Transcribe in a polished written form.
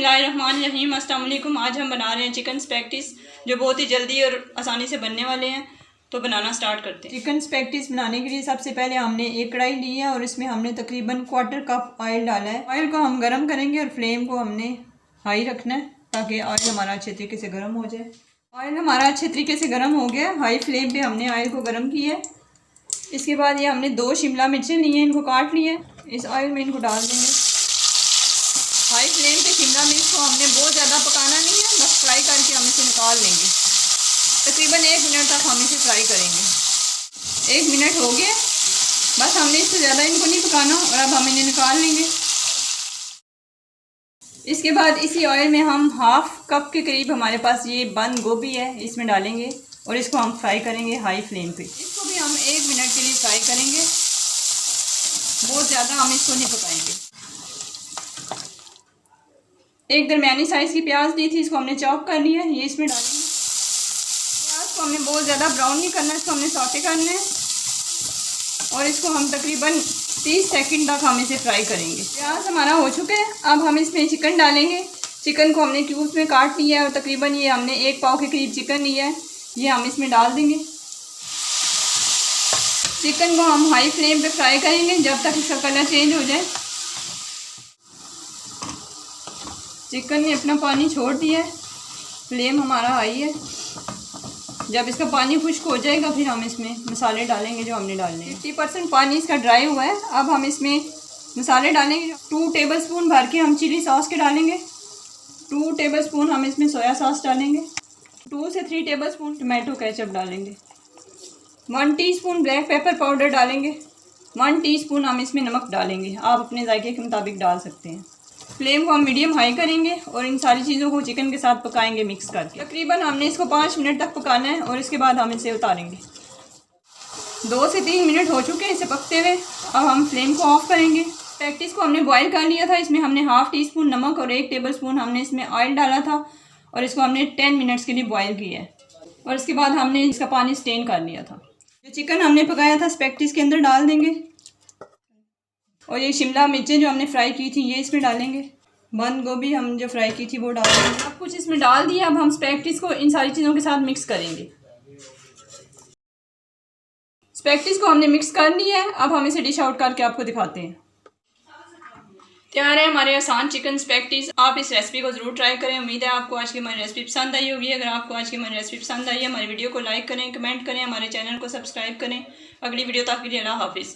बिस्मिल्लाहिर्रहमानिर्रहीम। अस्सलाम वालेकुम। आज हम बना रहे हैं चिकन स्पैगेटीज़, जो बहुत ही जल्दी और आसानी से बनने वाले हैं। तो बनाना स्टार्ट करते हैं। चिकन स्पैगेटीज़ बनाने के लिए सबसे पहले हमने एक कढ़ाई ली है और इसमें हमने तकरीबन 1/4 कप ऑयल डाला है। ऑयल को हम गर्म करेंगे और फ्लेम को हमने हाई रखना है ताकि ऑयल हमारा अच्छे तरीके से गर्म हो जाए। ऑयल हमारा अच्छे तरीके से गर्म हो गया। हाई फ्लेम पर हमने ऑयल को गर्म किया है। इसके बाद ये हमने 2 शिमला मिर्चें ली हैं, इनको काट लिए। इस ऑयल में इनको डाल देंगे। हाई फ्लेम पे शिमला मिर्च को हमने बहुत ज़्यादा पकाना नहीं है, बस फ्राई करके हम इसे निकाल लेंगे। तकरीबन 1 मिनट तक हम इसे फ्राई करेंगे। 1 मिनट हो गया, बस हमने इससे ज़्यादा इनको नहीं पकाना और अब हम इन्हें निकाल लेंगे। इसके बाद इसी ऑयल में हम 1/2 कप के करीब हमारे पास ये बंद गोभी है, इसमें डालेंगे और इसको हम फ्राई करेंगे हाई फ्लेम पे। इसको भी हम 1 मिनट के लिए फ्राई करेंगे, बहुत ज़्यादा हम इसको नहीं पकाएंगे। एक दरमियानी साइज़ की प्याज ली थी, इसको हमने चॉप कर लिया है, ये इसमें डालेंगे। प्याज को हमने बहुत ज़्यादा ब्राउन नहीं करना, इसको हमने सौटे करना है और इसको हम तकरीबन 30 सेकंड तक हम इसे फ्राई करेंगे। प्याज हमारा हो चुका है, अब हम इसमें चिकन डालेंगे। चिकन को हमने क्यूब्स में काट लिया है और तकरीबन ये हमने 1 पाव के करीब चिकन लिया है, ये हम इसमें डाल देंगे। चिकन को हम हाई फ्लेम पे फ्राई करेंगे जब तक इसका कलर चेंज हो जाए। चिकन ने अपना पानी छोड़ दिया है, फ्लेम हमारा हाई है। जब इसका पानी खुश्क हो जाएगा फिर हम इसमें मसाले डालेंगे जो हमने डालने हैं। 50% पानी इसका ड्राई हुआ है। अब हम इसमें मसाले डालेंगे। 2 टेबलस्पून भर के हम चिली सॉस के डालेंगे। 2 टेबलस्पून हम इसमें सोया सॉस डालेंगे। 2 से 3 टेबलस्पून टमाटो केचप डालेंगे। 1 टीस्पून ब्लैक पेपर पाउडर डालेंगे। 1 टीस्पून हम इसमें नमक डालेंगे, आप अपने जायके के मुताबिक डाल सकते हैं। फ्लेम को हम मीडियम हाई करेंगे और इन सारी चीज़ों को चिकन के साथ पकाएंगे मिक्स करके। तकरीबन हमने इसको 5 मिनट तक पकाना है और इसके बाद हम इसे उतारेंगे। 2 से 3 मिनट हो चुके हैं इसे पकते हुए। अब हम फ्लेम को ऑफ करेंगे। स्पैगेटीज़ को हमने बॉईल कर लिया था, इसमें हमने 1/2 टीस्पून नमक और 1 टेबलस्पून हमने इसमें ऑयल डाला था और इसको हमने 10 मिनट्स के लिए बॉयल किया है और इसके बाद हमने इसका पानी स्टेन कर लिया था। जो चिकन हमने पकाया था स्पैगेटीज़ के अंदर डाल देंगे और ये शिमला मिर्चें जो हमने फ्राई की थी ये इसमें डालेंगे। बंद गोभी हम जो फ्राई की थी वो डाल देंगे। सब कुछ इसमें डाल दिया। अब हम स्पैगेटीज़ को इन सारी चीज़ों के साथ मिक्स करेंगे। स्पैगेटीज़ को हमने मिक्स कर लिया है, अब हम इसे डिश आउट करके आपको दिखाते हैं। तैयार है हमारे आसान चिकन स्पैगेटीज़। आप इस रेसिपी को ज़रूर ट्राई करें। उम्मीद है आपको आज की हमारी रेसिपी पसंद आई होगी। अगर आपको आज की हमारी रेसिपी पसंद आई है, हमारी वीडियो को लाइक करें, कमेंट करें, हमारे चैनल को सब्सक्राइब करें। अगली वीडियो तक के लिए अल्लाह हाफिज़।